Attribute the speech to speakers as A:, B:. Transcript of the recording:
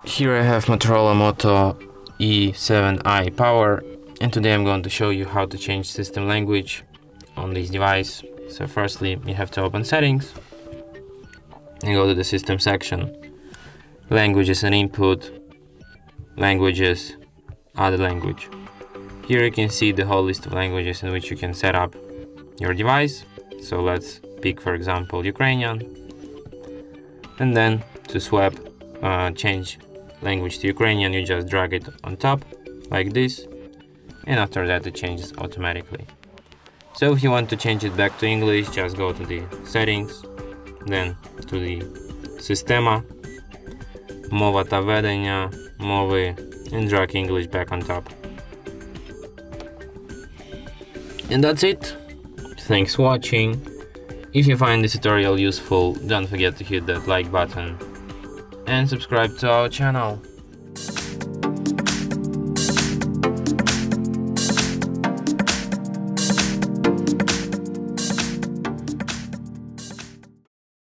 A: Here I have Motorola Moto E7i Power, and today I'm going to show you how to change system language on this device. So firstly, you have to open settings and go to the system section, languages and input, languages, add language. Here you can see the whole list of languages in which you can set up your device. So let's pick, for example, Ukrainian, and then to swap, change language to Ukrainian, you just drag it on top like this, and after that it changes automatically. So if you want to change it back to English, just go to the settings, then to the Sistema, Mova ta vedення, mowy, and drag English back on top. And that's it. Thanks for watching. If you find this tutorial useful, don't forget to hit that like button and subscribe to our channel.